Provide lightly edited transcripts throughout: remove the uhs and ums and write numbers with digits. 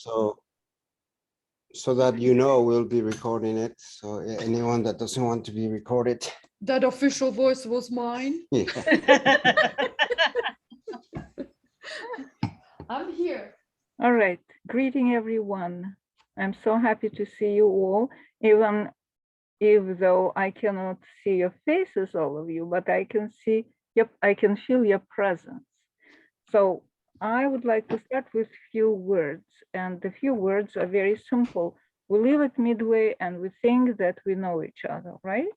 so that you know we'll be recording it. So anyone that doesn't want to be recorded. That official voice was mine. Yeah. I'm here. All right, greeting everyone. I'm so happy to see you all, even though I cannot see your faces, all of you, but I can see, I can feel your presence. So I would like to start with few words, and the few words are very simple. We live at Midway and we think that we know each other, right?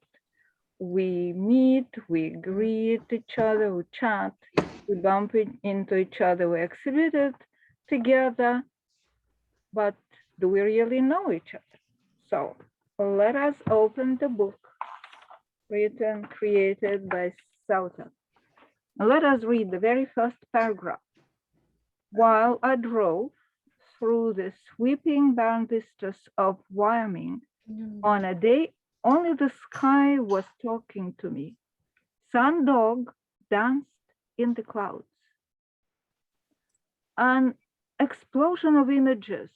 We meet, we greet each other, we chat, we bump into each other, we exhibited together, but do we really know each other? So let us open the book written, created by Sauter. Let us read the very first paragraph. While I drove through the sweeping barren vistas of Wyoming on a day only the sky was talking to me, Sundog danced in the clouds. An explosion of images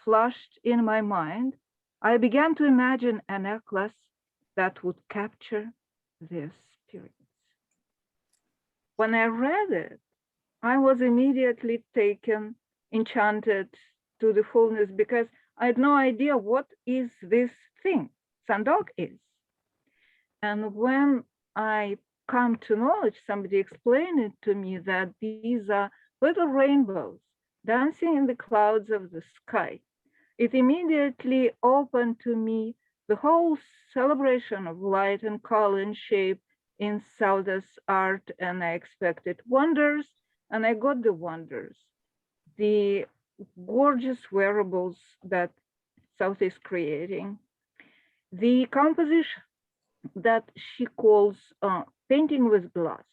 flashed in my mind. I began to imagine a necklace that would capture their spirits. When I read it, I was immediately taken, enchanted to the fullness, because I had no idea what is this thing Sundog is. And when I come to knowledge, somebody explained it to me that these are little rainbows dancing in the clouds of the sky. It immediately opened to me the whole celebration of light and color and shape in Sauter's art, and I expected wonders, and I got the wonders. The gorgeous wearables that Sauter is creating, the composition that she calls painting with glass,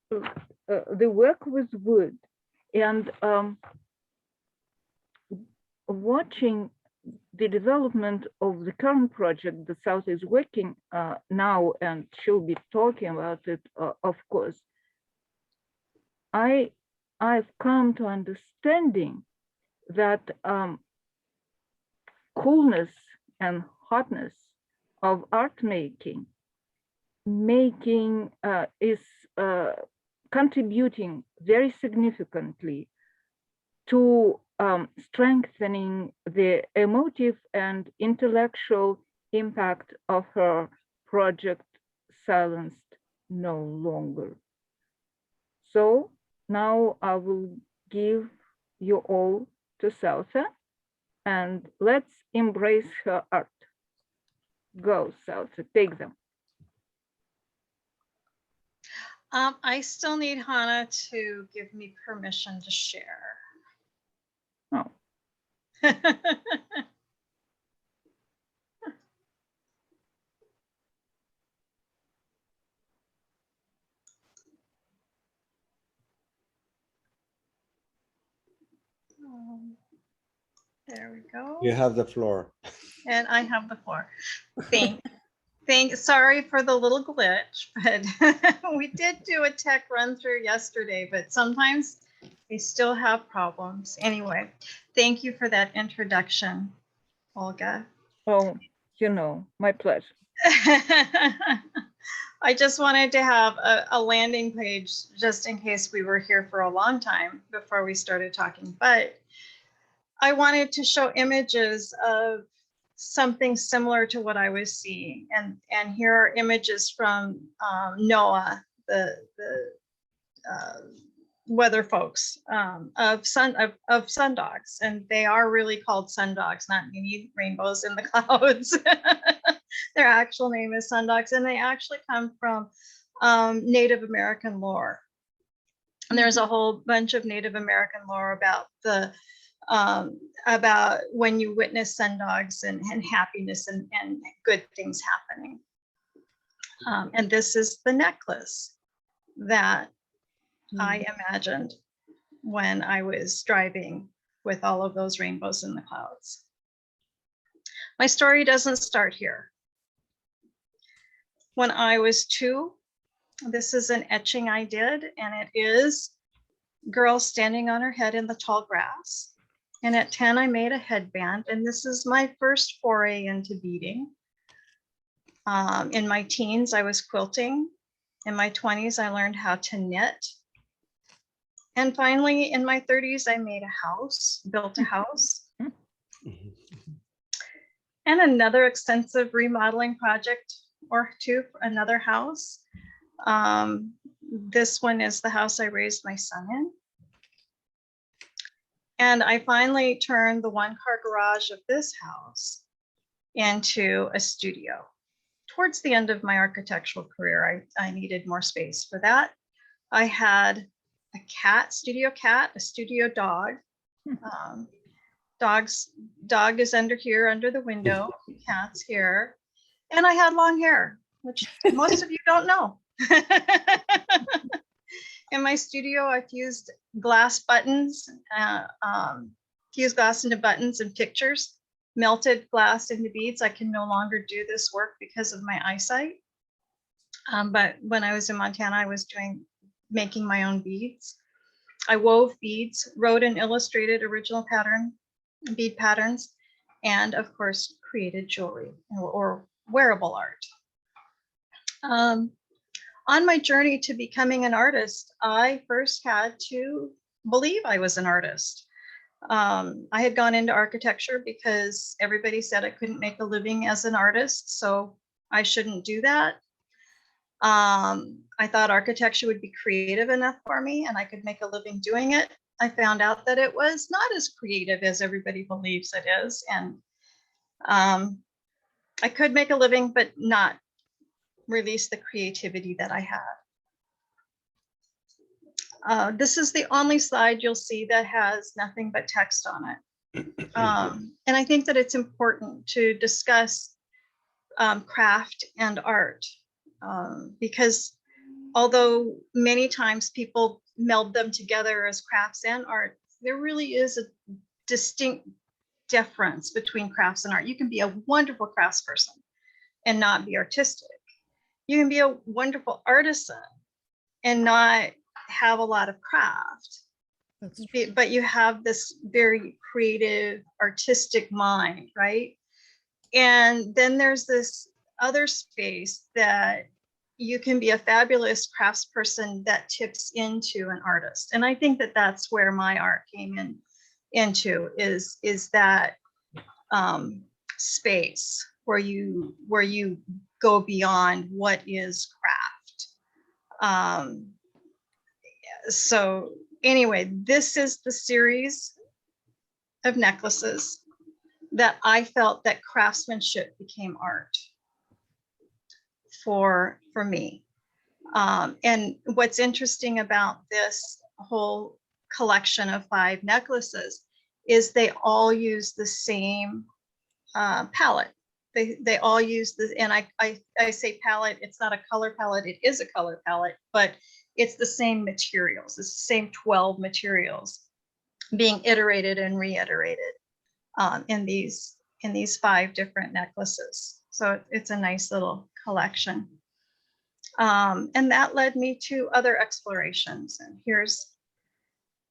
the work with wood, and watching the development of the current project that Sauter is working now, and she'll be talking about it, of course. I've come to understanding that coolness and hotness of art making is contributing very significantly to strengthening the emotive and intellectual impact of her project, Silenced No Longer. So now I will give you all to Sauter, and let's embrace her art. Go, Sauter, take them. I still need Hannah to give me permission to share. Oh. There we go. You have the floor. And I have the floor. Sorry for the little glitch, but we did do a tech run through yesterday, but sometimes we still have problems. Anyway, thank you for that introduction, Olga. Oh, you know, my pleasure. I just wanted to have a landing page just in case we were here for a long time before we started talking, but I wanted to show images of something similar to what I was seeing. And here are images from NOAA, the weather folks, of sundogs. And they are really called sundogs, not mini rainbows in the clouds. Their actual name is sundogs, and they actually come from Native American lore. And there's a whole bunch of Native American lore about about when you witness sundogs and happiness and good things happening. And this is the necklace that I imagined when I was driving with all of those rainbows in the clouds. My story doesn't start here. When I was 2, this is an etching I did, and it is girl standing on her head in the tall grass. And at 10, I made a headband, and this is my first foray into beading. In my teens, I was quilting. In my 20s, I learned how to knit. And finally, in my 30s, I made a house, built a house. And another extensive remodeling project or two for another house. This one is the house I raised my son in. And I finally turned the one-car garage of this house into a studio. Towards the end of my architectural career, I needed more space for that. I had a cat, studio cat, a studio dog. Dog is under here, under the window, cat's here. And I had long hair, which most of you don't know. In my studio, I fused glass buttons, fused glass into buttons and pictures, melted glass into beads. I can no longer do this work because of my eyesight. But when I was in Montana, I was making my own beads. I wove beads, wrote and illustrated original bead patterns, and of course, created jewelry or wearable art. On my journey to becoming an artist, I first had to believe I was an artist. I had gone into architecture because everybody said I couldn't make a living as an artist, so I shouldn't do that. I thought architecture would be creative enough for me and I could make a living doing it. I found out that it was not as creative as everybody believes it is. And I could make a living, but not release the creativity that I had. This is the only slide you'll see that has nothing but text on it. And I think that it's important to discuss craft and art because although many times people meld them together as crafts and art, there really is a distinct difference between crafts and art. You can be a wonderful craftsperson and not be artistic. You can be a wonderful artisan and not have a lot of craft. But you have this very creative, artistic mind, right? And then there's this other space that you can be a fabulous craftsperson that tips into an artist. And I think that that's where my art came into is that space where you go beyond what is craft. So anyway, this is the series of necklaces that I felt that craftsmanship became art for me. And what's interesting about this whole collection of 5 necklaces is they all use the same palette. They all use this, and I say palette, it's not a color palette, it is a color palette, but it's the same materials, it's the same 12 materials being iterated and reiterated in these 5 different necklaces. So it's a nice little collection. And that led me to other explorations. And here's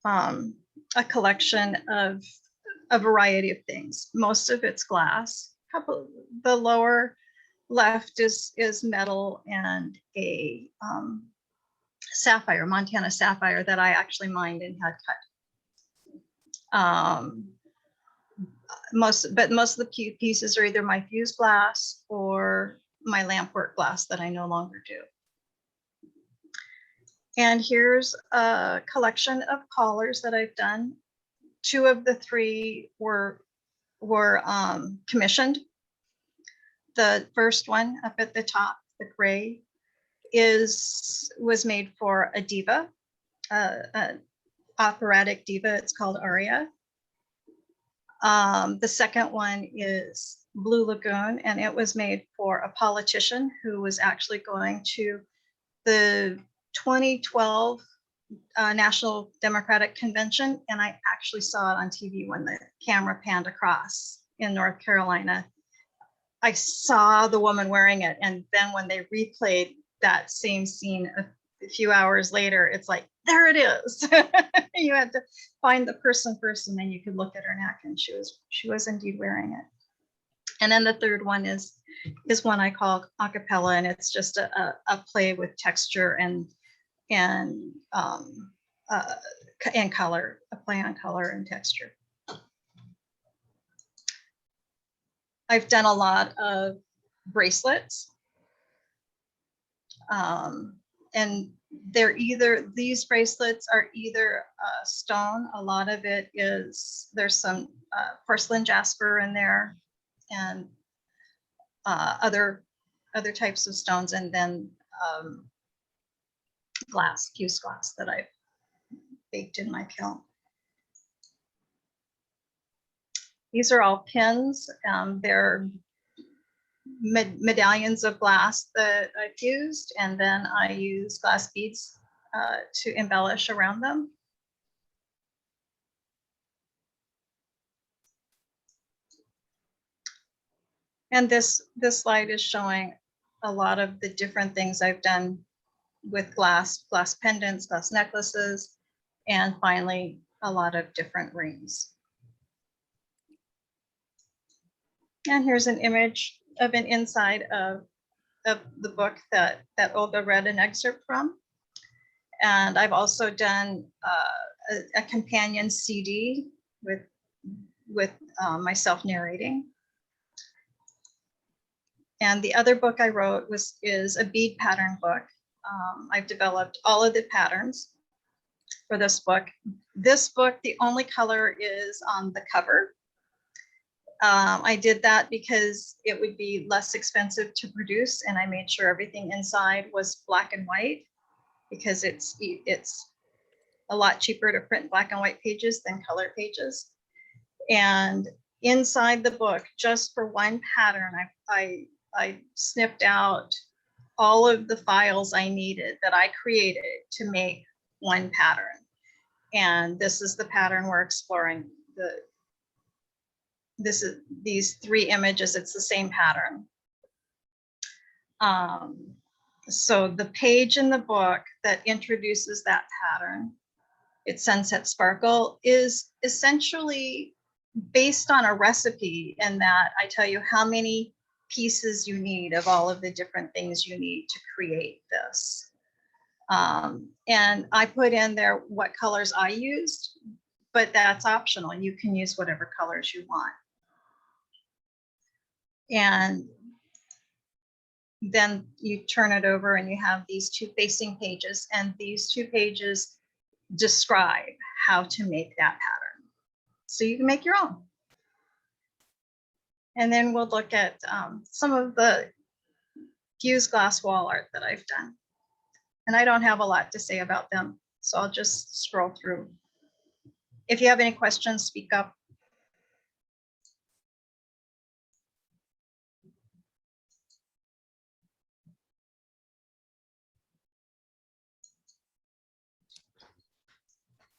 a collection of a variety of things. Most of it's glass. The lower left is metal and a sapphire, Montana sapphire that I actually mined and had cut. Most of the pieces are either my fused glass or my lampwork glass that I no longer do. And here's a collection of collars that I've done. 2 of the 3 were commissioned. The first one up at the top, the gray, was made for a diva, an operatic diva. It's called Aria. The second one is Blue Lagoon, and it was made for a politician who was actually going to the 2012 National Democratic Convention, and I actually saw it on TV when the camera panned across in North Carolina. I saw the woman wearing it, and then when they replayed that same scene a few hours later, it's like, there it is. You had to find the person first, and then you could look at her neck, and she was indeed wearing it. And then the third one is one I call acapella, and it's just a play with texture and color, a play on color and texture. I've done a lot of bracelets. And these bracelets are either stone. A lot of it is, there's some porcelain jasper in there, and other types of stones, and then glass, fused glass that I've baked in my kiln. These are all pins. They're medallions of glass that I've used, and then I use glass beads to embellish around them. And this slide is showing a lot of the different things I've done with glass pendants, glass necklaces, and finally a lot of different rings. And here's an image of an inside of the book that Olga read an excerpt from. And I've also done a companion CD with myself narrating. And the other book I wrote is a bead pattern book. I've developed all of the patterns for this book. This book, the only color is on the cover. I did that because it would be less expensive to produce, and I made sure everything inside was black and white, because it's a lot cheaper to print black and white pages than color pages. And inside the book, just for one pattern, I snipped out all of the files I needed that I created to make one pattern. And this is the pattern we're exploring. These three images, it's the same pattern. So the page in the book that introduces that pattern, it's Sunset Sparkle, is essentially based on a recipe, in that I tell you how many pieces you need of all of the different things you need to create this. And I put in there what colors I used, but that's optional. You can use whatever colors you want. And then you turn it over and you have these two facing pages, and these two pages describe how to make that pattern. So you can make your own. And then we'll look at some of the fused glass wall art that I've done. And I don't have a lot to say about them, so I'll just scroll through. If you have any questions, speak up.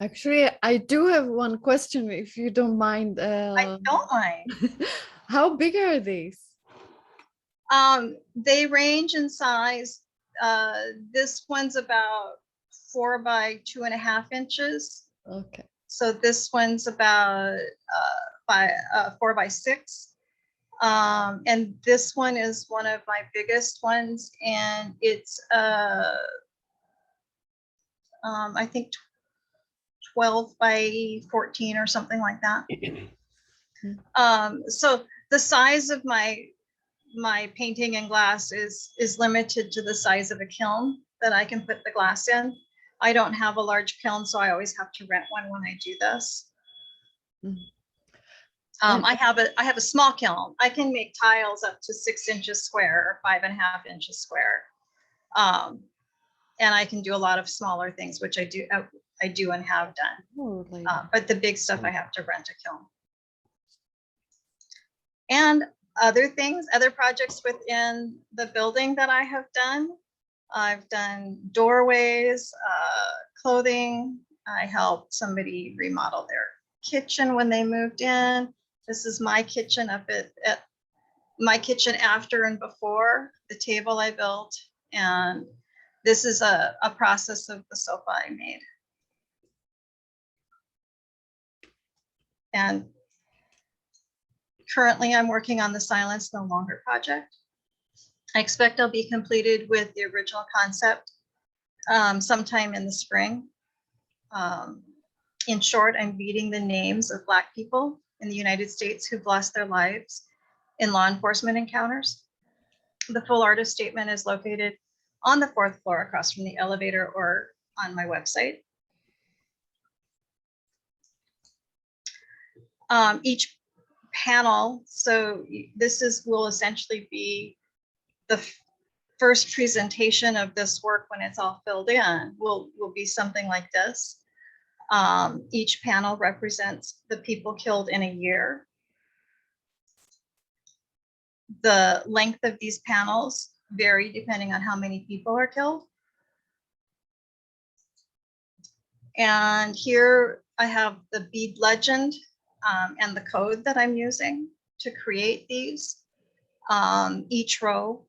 Actually, I do have one question, if you don't mind. I don't mind. How big are these? They range in size. This one's about 4 by 2.5 inches. Okay. So this one's about 4 by 6. And this one is one of my biggest ones, and it's I think 12 by 14 or something like that. So the size of my painting in glass is limited to the size of a kiln that I can put the glass in. I don't have a large kiln, so I always have to rent one when I do this. I have a small kiln. I can make tiles up to 6 inches square or 5.5 inches square. And I can do a lot of smaller things, which I do and have done. But the big stuff I have to rent a kiln. And other things, other projects within the building that I have done. I've done doorways, clothing. I helped somebody remodel their kitchen when they moved in. This is my kitchen up at my kitchen after and before the table I built. And this is a process of the sofa I made. And currently I'm working on the Silence No Longer project. I expect I'll be completed with the original concept sometime in the spring. In short, I'm reading the names of Black people in the United States who've lost their lives in law enforcement encounters. The full artist statement is located on the 4th floor across from the elevator or on my website. Each panel, so this will essentially be the first presentation of this work when it's all filled in, will be something like this. Each panel represents the people killed in a year. The length of these panels vary depending on how many people are killed. And here I have the bead legend and the code that I'm using to create these. Each row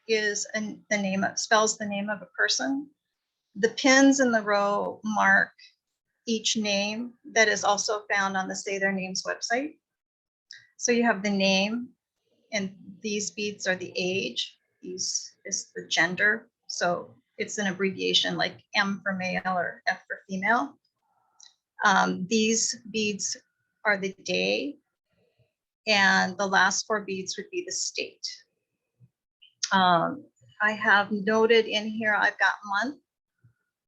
is spells the name of a person. The pins in the row mark each name that is also found on the Say Their Names website. So you have the name, and these beads are the age. These is the gender. So it's an abbreviation like M for male or F for female. These beads are the day, and the last 4 beads would be the state. I have noted in here, I've got month,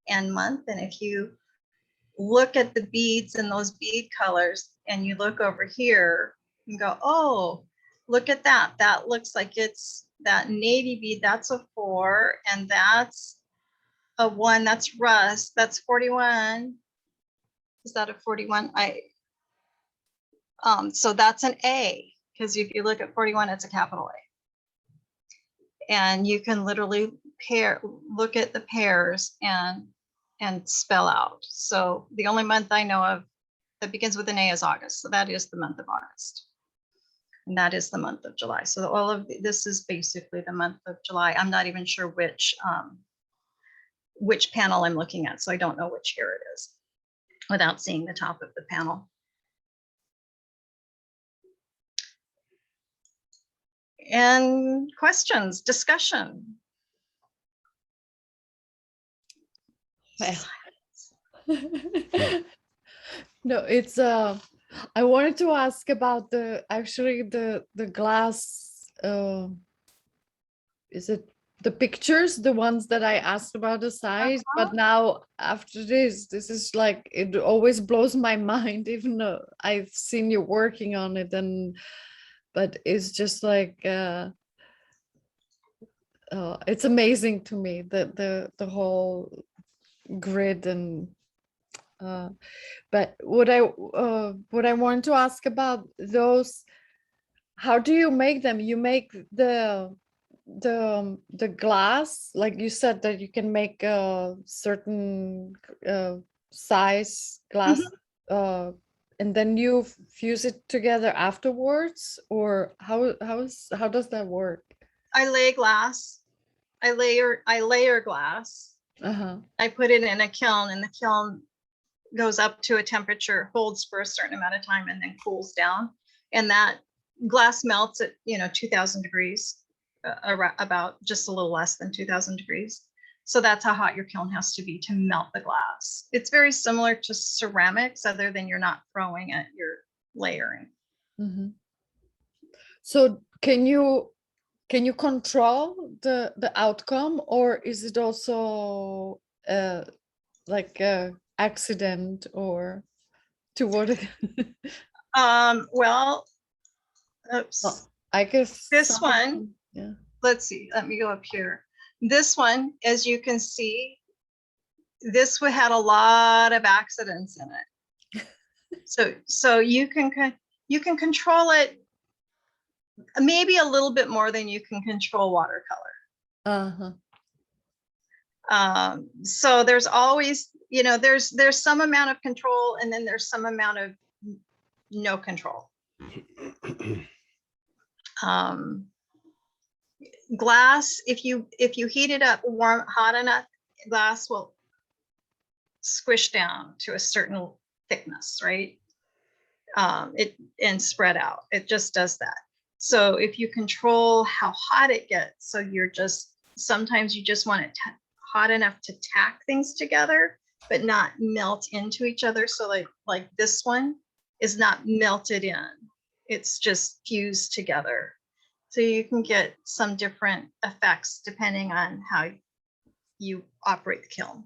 and if you look at the beads and those bead colors, and you look over here and go, oh, look at that. That looks like it's that navy bead, that's a 4, and that's a 1, that's rust, that's 41. Is that a 41? So that's an A, because if you look at 41, it's a capital A. And you can literally look at the pairs and spell out. So the only month I know of that begins with an A is August. So that is the month of August. And that is the month of July. So all of this is basically the month of July. I'm not even sure which panel I'm looking at. So I don't know which year it is without seeing the top of the panel. And questions, discussion. No, it's I wanted to ask about the glass, is it the pictures, the ones that I asked about the size, but now after this is like, it always blows my mind, even though I've seen you working on it, but it's just like it's amazing to me, the whole grid. And but what I want to ask about those, how do you make them? You make the glass, like you said, that you can make a certain size glass, and then you fuse it together afterwards, or how does that work? I lay glass. I layer glass. I put it in a kiln, and the kiln goes up to a temperature, holds for a certain amount of time, and then cools down. And that glass melts at 2000 degrees, about just a little less than 2000 degrees. So that's how hot your kiln has to be to melt the glass. It's very similar to ceramics, other than you're not throwing it, you're layering. So can you control the outcome, or is it also like a accident, or to what? Well, oops. Well, I guess this one, yeah. Let's see, let me go up here. This one, as you can see, this one had a lot of accidents in it. So you can control it maybe a little bit more than you can control watercolor. So there's always, there's some amount of control, and then there's some amount of no control. Glass, if you heat it up hot enough, glass will squish down to a certain thickness, right? and spread out. It just does that. So if you control how hot it gets, so you're just, sometimes you just want it hot enough to tack things together, but not melt into each other. So like this one is not melted in. It's just fused together. So you can get some different effects depending on how you operate the kiln.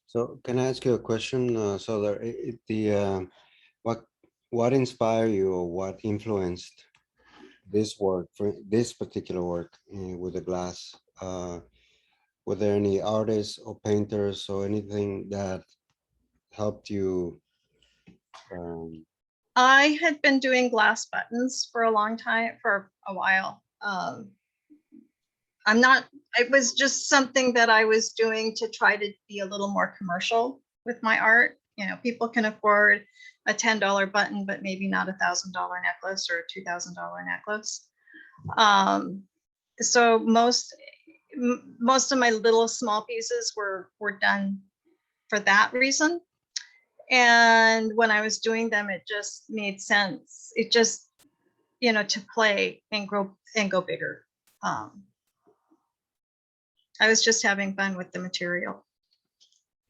So can I ask you a question? So what inspired you, or what influenced this work, for this particular work with the glass? Were there any artists or painters or anything that helped you? I had been doing glass buttons for a long time, for a while. It was just something that I was doing to try to be a little more commercial with my art. You know, people can afford a $10 button, but maybe not $1,000 necklace or a $2,000 necklace. So most of my little small pieces were done for that reason. And when I was doing them, it just made sense. It just, you know, to play and grow and go bigger. I was just having fun with the material.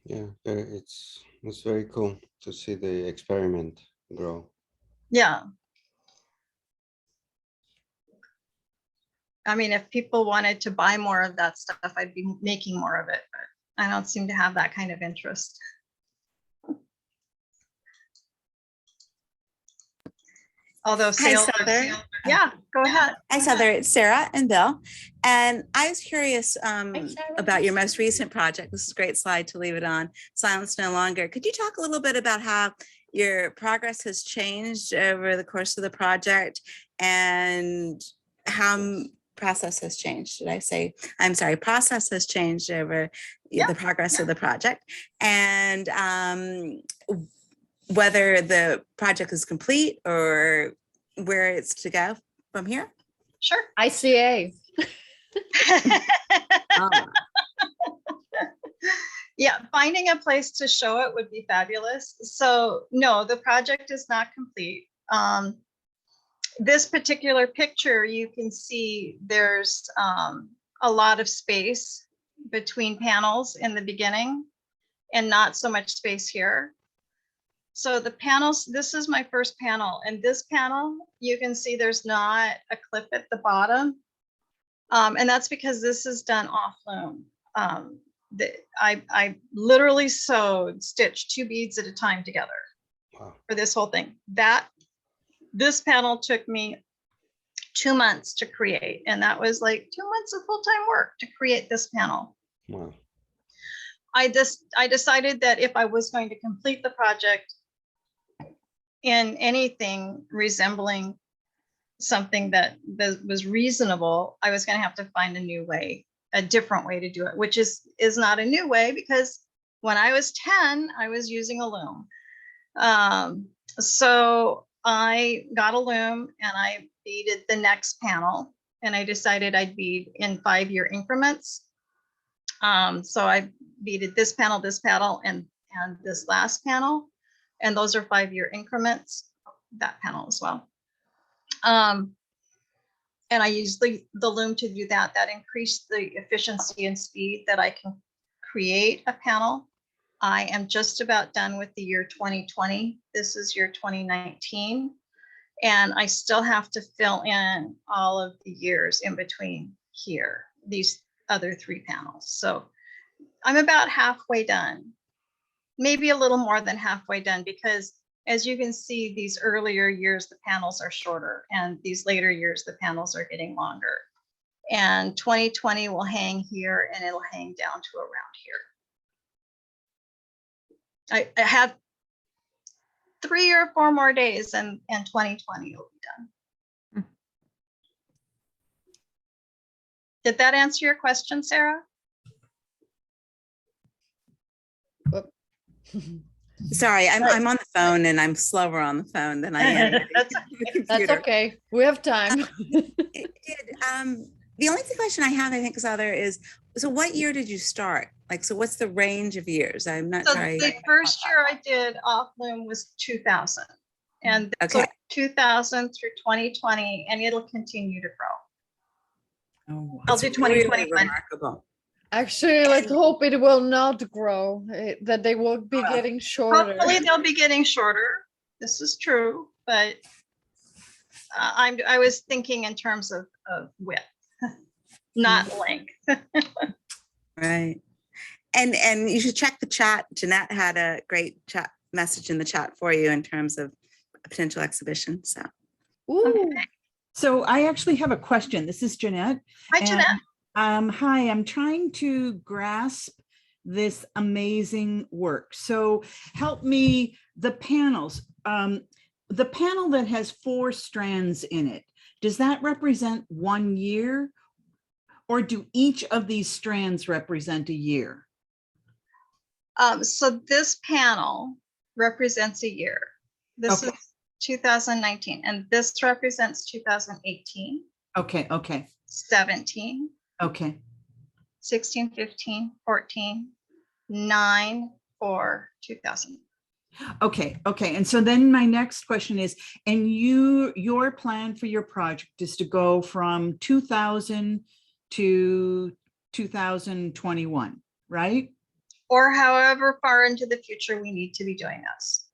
Yeah, it's very cool to see the experiment grow. Yeah. I mean, if people wanted to buy more of that stuff, I'd be making more of it, but I don't seem to have that kind of interest. Although sales, yeah, go ahead. Hi, Heather. It's Sarah and Bill. And I was curious about your most recent project. This is a great slide to leave it on. Silence No Longer. Could you talk a little bit about how your progress has changed over the course of the project, and how process has changed? Should I say, I'm sorry, process has changed over the progress of the project, and whether the project is complete or where it's to go from here? Sure. ICA. Yeah, finding a place to show it would be fabulous. So no, the project is not complete. This particular picture, you can see there's a lot of space between panels in the beginning and not so much space here. So the panels, this is my first panel, and this panel, you can see there's not a clip at the bottom. And that's because this is done off loom. I literally stitched 2 beads at a time together. Wow. For this whole thing. This panel took me 2 months to create, and that was like 2 months of full-time work to create this panel. Wow. I decided that if I was going to complete the project in anything resembling something that was reasonable, I was going to have to find a new way, a different way to do it, which is not a new way, because when I was 10, I was using a loom. So I got a loom and I beaded the next panel, and I decided I'd bead in 5-year increments. So I beaded this panel, and this last panel, and those are 5-year increments, that panel as well. And I used the loom to do that. That increased the efficiency and speed that I can create a panel. I am just about done with the year 2020. This is year 2019. And I still have to fill in all of the years in between here, these other 3 panels. So I'm about halfway done, maybe a little more than halfway done, because as you can see, these earlier years, the panels are shorter, and these later years, the panels are getting longer. And 2020 will hang here, and it'll hang down to around here. I have 3 or 4 more days, and 2020 will be done. Did that answer your question, Sarah? Sorry, I'm on the phone, and I'm slower on the phone than I am. That's okay. We have time. The only question I have, I think, Heather, is, so what year did you start Like, so what's the range of years? I'm not So sure. the first year I did off loom was 2000. And this was Okay. 2000 through 2020, and it'll continue to grow. Oh, I'll it's do really 2021. remarkable. Actually, let's hope it will not grow, that they will be getting shorter. Hopefully they'll be getting shorter. This is true, but I was thinking in terms of width, not length. Right. And you should check the chat. Jeanette had a great chat message in the chat for you in terms of a potential exhibition. So. Ooh. So I actually have a question. This is Jeanette. Hi, Jeanette. Hi, I'm trying to grasp this amazing work. So help me, the panels, the panel that has 4 strands in it, does that represent 1 year? Or do each of these strands represent a year? So this panel represents a year. This Okay. is 2019, and this represents 2018, Okay, okay, 17, okay. 16, 15, 14, 9 for 2000. Okay, okay. And so then my next question is, and your plan for your project is to go from 2000 to 2021, right? Or however far into the future we need to be doing this.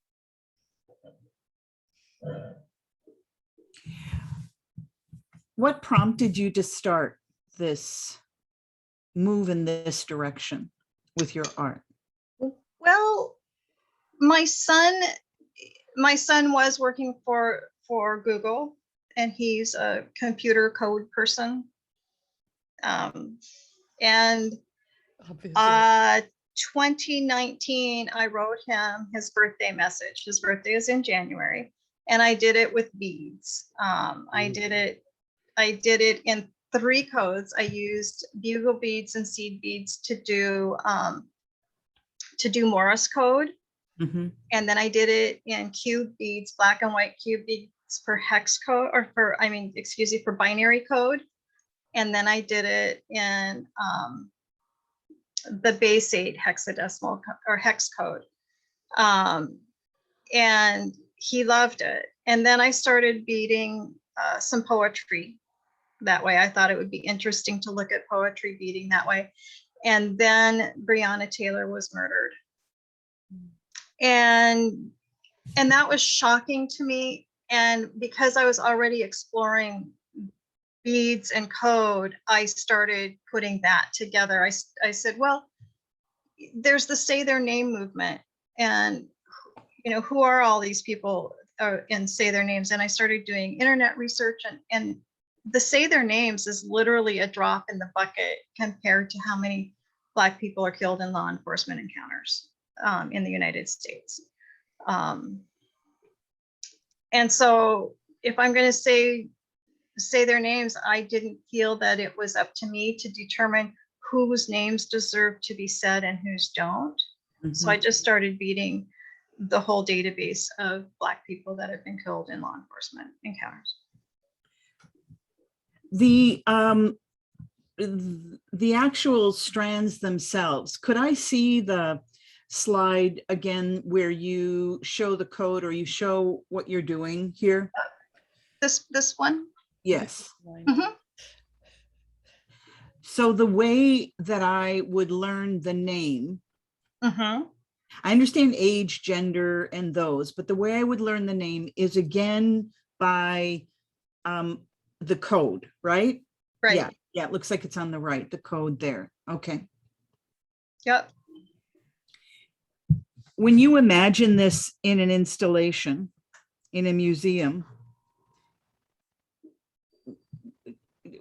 What prompted you to start this move in this direction with your art? Well, my son was working for Google, and he's a computer code person. And Obviously. 2019, I wrote him his birthday message. His birthday is in January, and I did it with beads. I did it in 3 codes. I used bugle beads and seed beads to do Morse code. Mm-hmm. And then I did it in cube beads, black and white cube beads for hex code, or for binary code. And then I did it in the base 8 hexadecimal or hex code. And he loved it. And then I started beading some poetry that way. I thought it would be interesting to look at poetry beading that way. And then Breonna Taylor was murdered. And that was shocking to me. And because I was already exploring beads and code, I started putting that together. I said, well, there's the Say Their Name movement, and who are all these people and say their names? And I started doing internet research, and the Say Their Names is literally a drop in the bucket compared to how many Black people are killed in law enforcement encounters in the United States. And so if I'm going to say their names, I didn't feel that it was up to me to determine whose names deserve to be said and whose don't. Mm-hmm. So I just started beating the whole database of Black people that have been killed in law enforcement encounters. The actual strands themselves, could I see the slide again where you show the code or you show what you're doing here? This one? Yes. Mhm. So the way that I would learn the name, Mhm. I understand age, gender, and those, but the way I would learn the name is again by the code, right? Right. Yeah, yeah, it looks like it's on the right, the code there. Okay. Yep. When you imagine this in an installation, in a museum,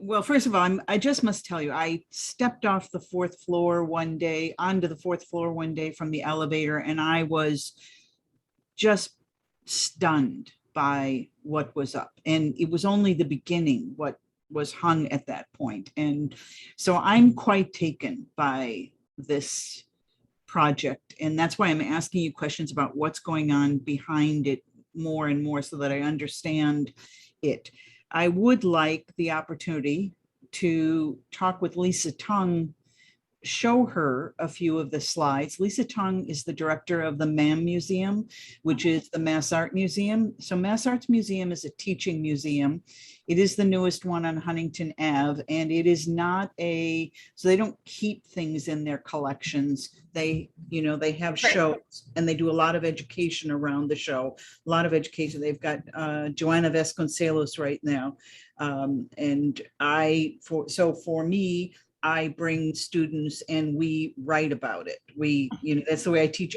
well, first of all, I just must tell you, I stepped off the 4th floor one day, onto the 4th floor one day from the elevator, and I was just stunned by what was up. And it was only the beginning, what was hung at that point. And so I'm quite taken by this project. And that's why I'm asking you questions about what's going on behind it more and more so that I understand it. I would like the opportunity to talk with Lisa Tung show her a few of the slides. Lisa Tong is the director of the MAM Museum, which is the Mass Art Museum. So Mass Arts Museum is a teaching museum. It is the newest one on Huntington Ave, and it is not so they don't keep things in their collections. They have shows, and they do a lot of education around the show, a lot of education. They've got Joanna Vasconcelos right now. And for me, I bring students and we write about it. That's the way I teach.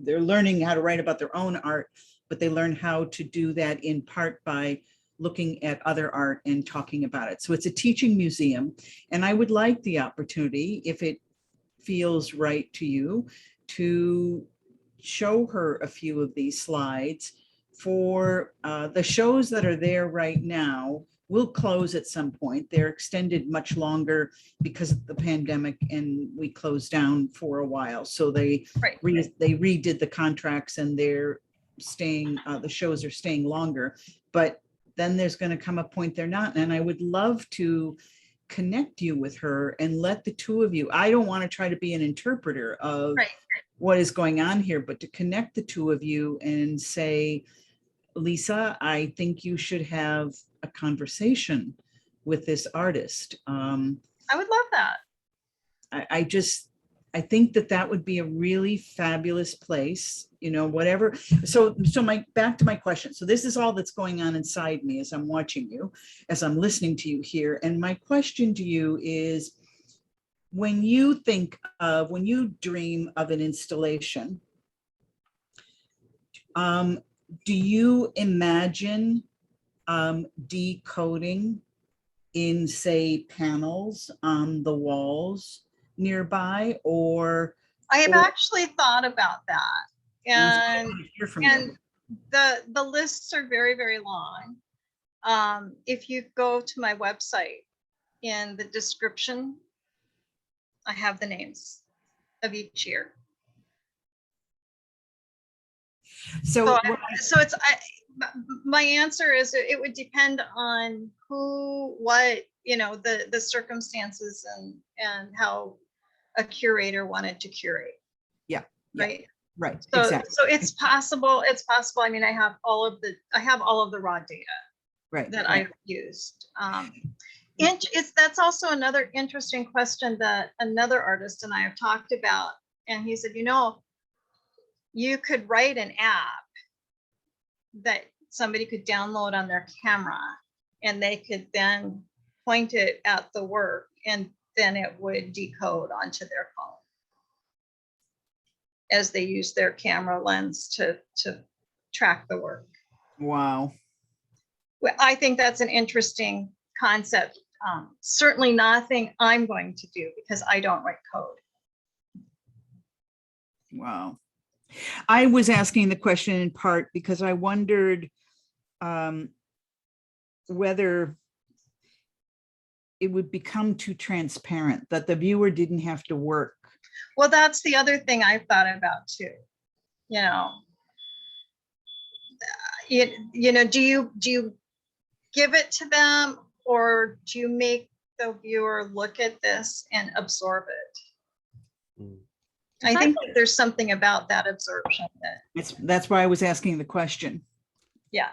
They're learning how to write about their own art, but they learn how to do that in part by looking at other art and talking about it. So it's a teaching museum. And I would like the opportunity, if it feels right to you, to show her a few of these slides for the shows that are there right now. Will close at some point. They're extended much longer because of the pandemic, and we closed down for a while. So they redid the contracts, and they're staying. The shows are staying longer, but then there's going to come a point they're not. And I would love to connect you with her and let the two of you. I don't want to try to be an interpreter of what is going on here, but to connect the two of you and say, Lisa, I think you should have a conversation with this artist. I would love that. I think that would be a really fabulous place, whatever. So back to my question. So this is all that's going on inside me as I'm watching you, as I'm listening to you here. And my question to you is, when you dream of an installation, do you imagine decoding in, say, panels on the walls nearby? Or I have actually thought about that, and the lists are very, very long. If you go to my website, in the description, I have the names of each year. So it's my answer is it would depend on who, what, the circumstances and how a curator wanted to curate. Right. So, exactly. So it's possible. I mean, I have all of the raw data that I've used. That's also another interesting question that another artist and I have talked about. And he said, you could write an app that somebody could download on their camera, and they could then point it at the work, and then it would decode onto their phone as they use their camera lens to track the work. Wow. Well, I think that's an interesting concept. Certainly nothing I'm going to do because I don't write code. Wow. I was asking the question in part because I wondered whether it would become too transparent, that the viewer didn't have to work. Well, that's the other thing I've thought about too. Do you give it to them, or do you make the viewer look at this and absorb it? I think that there's something about that absorption that's why I was asking the question. Yeah.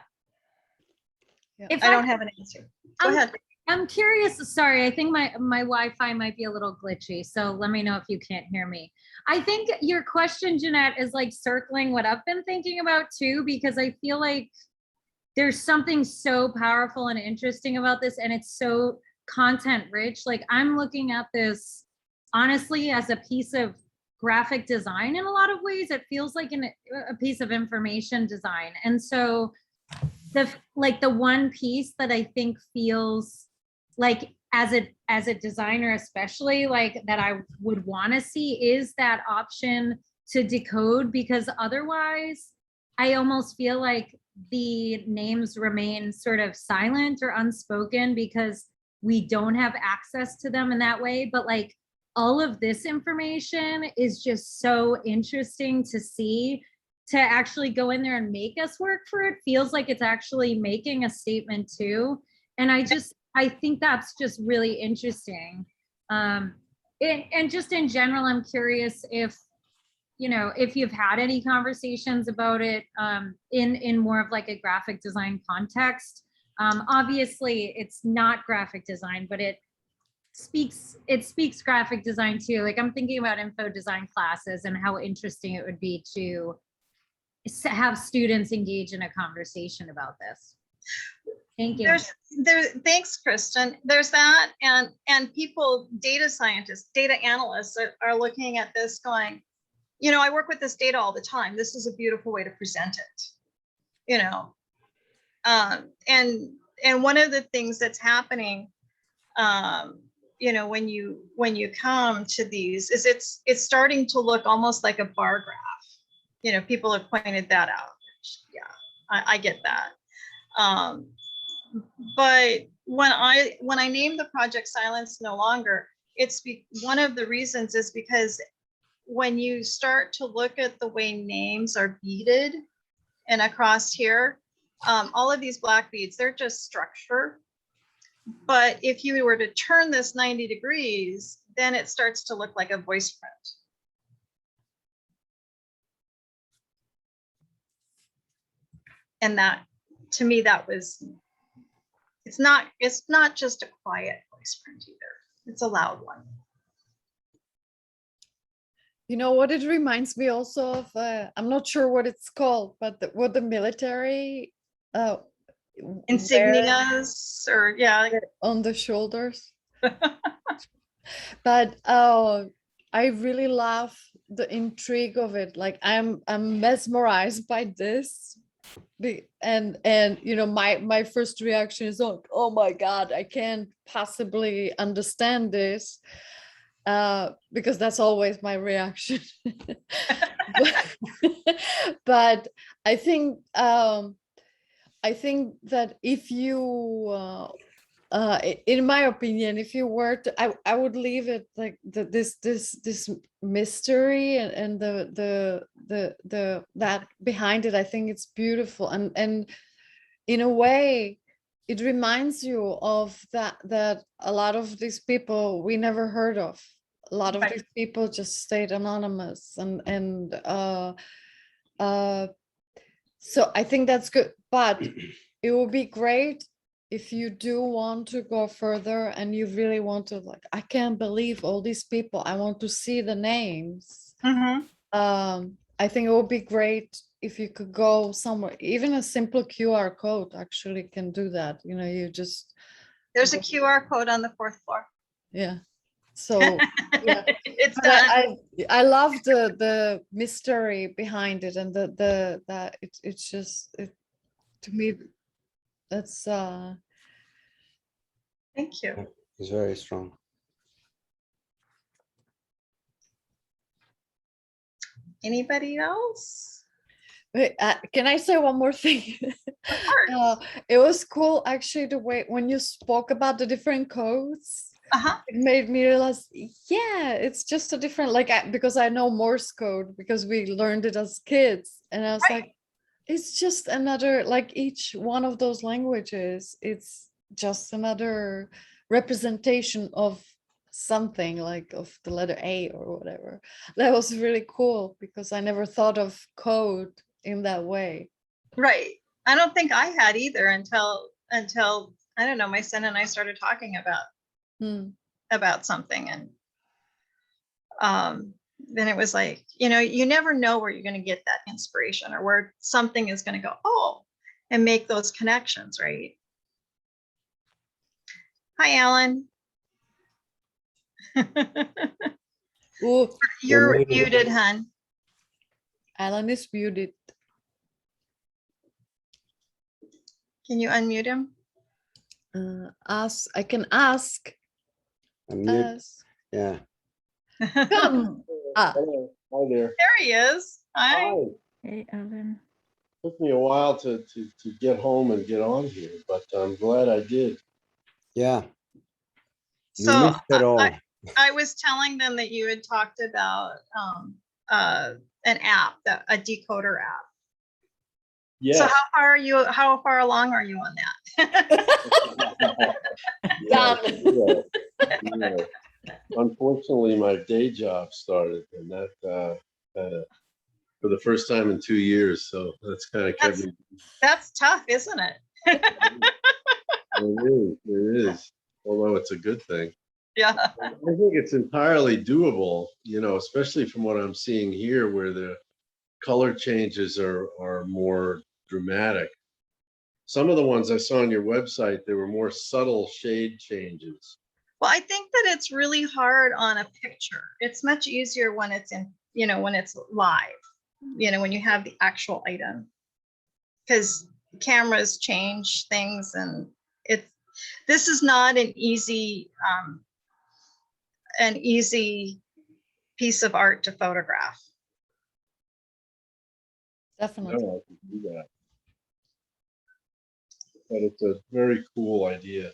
If I don't have an answer. Go ahead. I'm curious. Sorry, I think my Wi-Fi might be a little glitchy, so let me know if you can't hear me. I think your question, Jeanette, is like circling what I've been thinking about too, because I feel like there's something so powerful and interesting about this, and it's so content rich. Like, I'm looking at this honestly as a piece of graphic design in a lot of ways. It feels like a piece of information design. And so the one piece that I think feels like as a designer, especially, like, that I would want to see is that option to decode, because otherwise I almost feel like the names remain sort of silent or unspoken because we don't have access to them in that way. But like, all of this information is just so interesting to see, to actually go in there and make us work for it. Feels like it's actually making a statement too. And I think that's just really interesting. and just in general, I'm curious if, you know, if you've had any conversations about it in more of like a graphic design context. Obviously, it's not graphic design, but it speaks graphic design too. Like I'm thinking about info design classes and how interesting it would be to have students engage in a conversation about this. Thank you. Thanks, Kristen. There's that, and people, data scientists, data analysts are looking at this going, you know, I work with this data all the time. This is a beautiful way to present it, you know. And one of the things that's happening, you know, when you come to these, is it's starting to look almost like a bar graph. You know, people have pointed that out. Yeah, I get that. But when I named the project Silence No Longer, one of the reasons is because when you start to look at the way names are beaded and across here, all of these black beads, they're just structure. But if you were to turn this 90 degrees, then it starts to look like a voice print. And that, to me, that was, it's not just a quiet voice print either. It's a loud one. You know what it reminds me also of? I'm not sure what it's called, but what the military Insignias, or yeah, on the shoulders. But I really love the intrigue of it. Like I'm mesmerized by this. And you know, my first reaction is, oh my God, I can't possibly understand this. Because that's always my reaction. But I think that if you in my opinion, if you were to, I would leave it like this mystery and the that behind it. I think it's beautiful, and in a way it reminds you of that a lot of these people we never heard of. A lot of these people just stayed anonymous, and so I think that's good. But it would be great if you do want to go further and you really want to, like, I can't believe all these people, I want to see the names. Mm-hmm. I think it would be great if you could go somewhere. Even a simple QR code actually can do that. You know, you just, There's a QR code on the 4th floor. yeah. So yeah, It's but done. I love the mystery behind it, and that it's just, to me, that's Thank you. It's very strong. Anybody else? wait, can I say one more thing? Of course. It was cool actually, the way when you spoke about the different codes. It made me realize, yeah, it's just a different, like, because I know Morse code because we learned it as kids, and I was like, it's just another, like, each one of those languages, it's just another representation of something, like of the letter A or whatever. That was really cool because I never thought of code in that way. Right. I don't think I had either until I don't know, my son and I started talking about something, and then it was like, you know, you never know where you're going to get that inspiration or where something is going to go, oh, and make those connections, right? Hi, Alan. Ooh, You're muted. muted, hun. Alan is muted. Can you unmute him? I can ask. Unmute. Ask. Yeah. Come. Hello. Hi there. There he is. Hi. Hi. Hey, Alan. Took me a while to get home and get on here, but I'm glad I did. Yeah. You So missed it all. I was telling them that you had talked about an app, a decoder app. Yes. So how far along are you on that? Yes, yes, yes. Unfortunately, my day job started, and that for the first time in 2 years. So that's kind of kept me. That's tough, isn't it? It is, although it's a good thing. Yeah. I think it's entirely doable, especially from what I'm seeing here, where the color changes are more dramatic. Some of the ones I saw on your website, they were more subtle shade changes. Well, I think that it's really hard on a picture. It's much easier when it's when it's live, when you have the actual item, because cameras change things, and this is not an easy piece of art to photograph. Definitely. No, I can do that. But it's a very cool idea.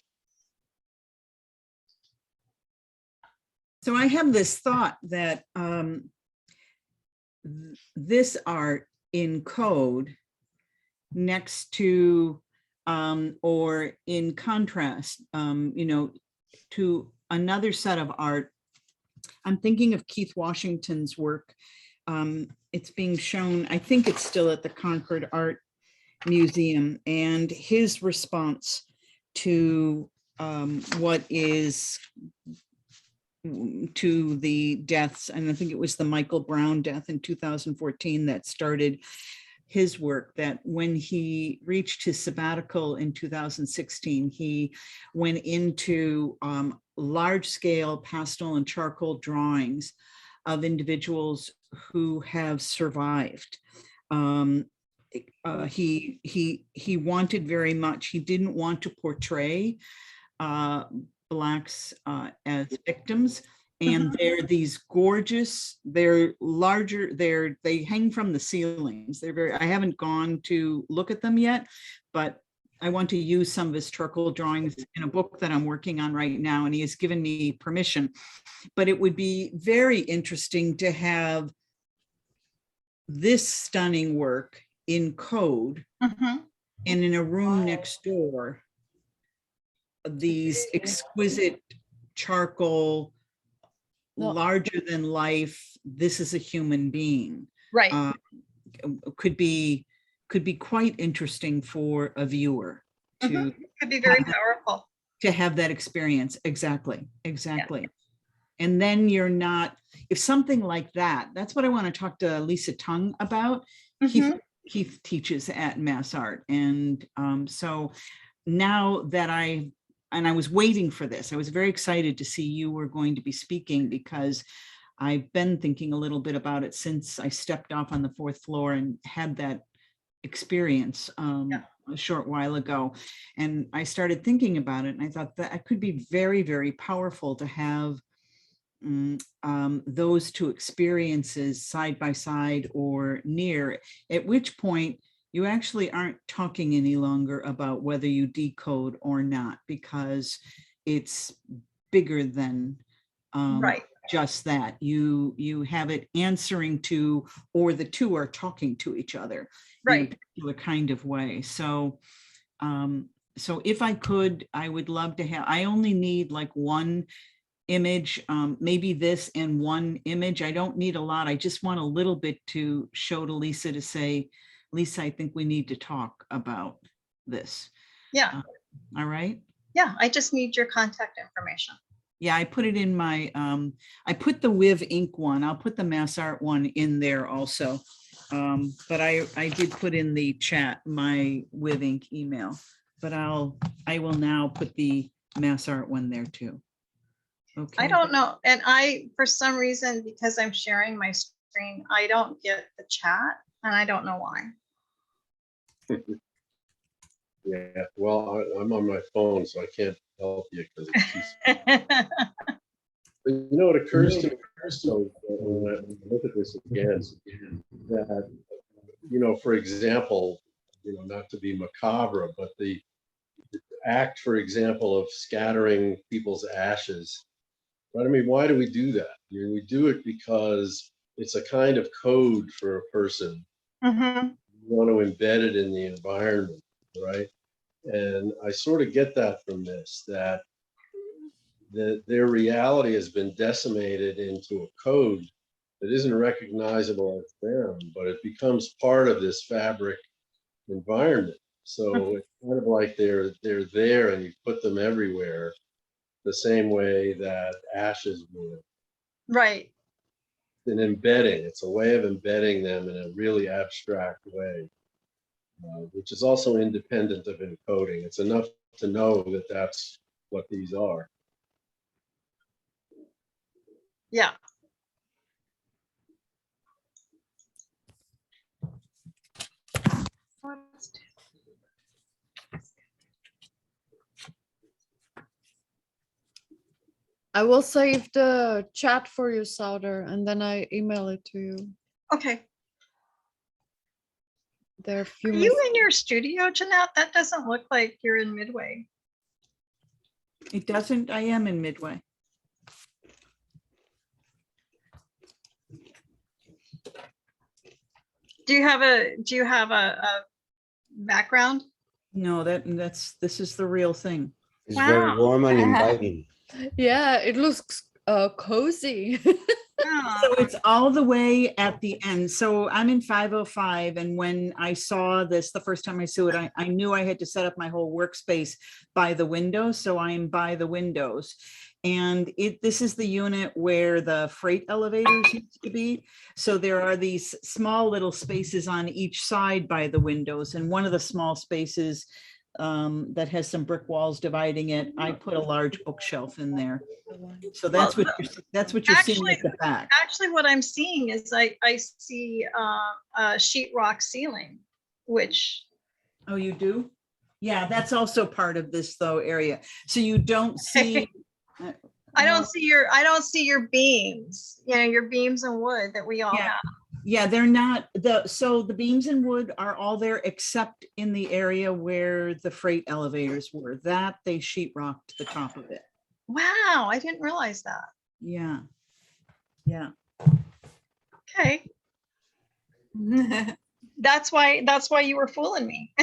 So I have this thought that this art in code next to or in contrast, to another set of art. I'm thinking of Keith Washington's work. It's being shown, I think it's still at the Concord Art Museum, and his response to what is to the deaths, and I think it was the Michael Brown death in 2014 that started his work, that when he reached his sabbatical in 2016, he went into large-scale pastel and charcoal drawings of individuals who have survived. He wanted very much, he didn't want to portray Blacks as victims, and they're these gorgeous, they're larger, they hang from the ceilings. I haven't gone to look at them yet, but I want to use some of his charcoal drawings in a book that I'm working on right now, and he has given me permission. But it would be very interesting to have this stunning work in code, and in a room next door, these exquisite charcoal, larger than life, this is a human being, Right. Could be quite interesting for a viewer to could be very powerful to have that experience. Exactly. Yeah. And then you're not, if something like that, that's what I want to talk to Lisa Tung about. Keith teaches at Mass Art, and so now that I was waiting for this, I was very excited to see you were going to be speaking, because I've been thinking a little bit about it since I stepped off on the 4th floor and had that experience a short while ago. And I started thinking about it, and I thought that it could be very, very powerful to have those two experiences side by side or near, at which point you actually aren't talking any longer about whether you decode or not, because it's bigger than just that. You have it answering to, or the two are talking to each other in a particular kind of way. So so if I could, I would love to have, I only need like one image, maybe this and one image. I don't need a lot. I just want a little bit to show to Lisa, to say, Lisa, I think we need to talk about this. Yeah. All right. Yeah, I just need your contact information. Yeah, I put it in my, I put the Wiv Ink one. I'll put the Mass Art one in there also. But I did put in the chat my Wiv Ink email, but I will now put the Mass Art one there too. Okay. I don't know. And for some reason, because I'm sharing my screen, I don't get the chat, and I don't know why. Yeah, well, I'm on my phone, so I can't help you because it's too small. But what occurs to me, so when I look at this again, that, for example, not to be macabre, but the act, for example, of scattering people's ashes. But I mean, why do we do that? We do it because it's a kind of code for a person. You want to embed it in the environment, right? And I sort of get that from this, that their reality has been decimated into a code that isn't recognizable as them, but it becomes part of this fabric environment. So it's kind of like they're there and you put them everywhere, the same way that ashes would. Right. An embedding, it's a way of embedding them in a really abstract way, which is also independent of encoding. It's enough to know that that's what these are. Yeah. I will save the chat for you, Souter, and then I email it to you. Okay. There are a few. Are you in your studio, Jeanette? That doesn't look like you're in Midway. It doesn't, I am in Midway. Do you have a background? No, this is the real thing. It's very Wow. warm and inviting. Yeah, it looks cozy. Oh, So it's all the way at the end. So I'm in 505. And when I saw this, the first time I saw it, I knew I had to set up my whole workspace by the windows. So I'm by the windows. And this is the unit where the freight elevators used to be. So there are these small little spaces on each side by the windows. And one of the small spaces that has some brick walls dividing it, I put a large bookshelf in there. So that's what you're seeing at the back. actually, what I'm seeing is I see a sheetrock ceiling, which. Oh, you do? Yeah, that's also part of this though area. So you don't see. I don't see your beams, your beams and wood that we all Yeah. have. Yeah, they're not so the beams and wood are all there except in the area where the freight elevators were. That they sheetrocked the top of it. Wow, I didn't realize that. Yeah. Yeah. Okay. That's why you were fooling me.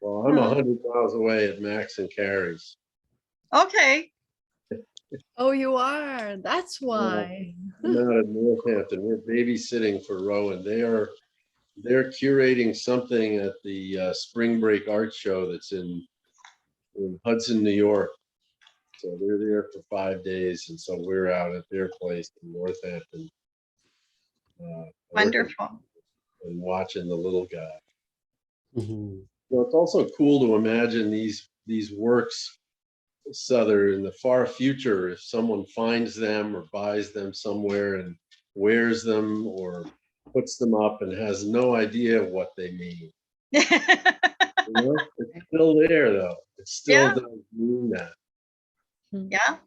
Well, I'm 100 miles away at Max and Carrie's. Okay. Oh, you are. That's why. I'm out at Northampton. We're babysitting for Rowan. They're curating something at the Spring Break Art Show that's in Hudson, New York. So they're there for 5 days, and so we're out at their place in Northampton. Wonderful. And watching the little guy. Mhm. Well, it's also cool to imagine these works, Souther, in the far future, if someone finds them or buys them somewhere and wears them or puts them up and has no idea what they mean. It's still there though. It still Yeah. does mean that. Yeah.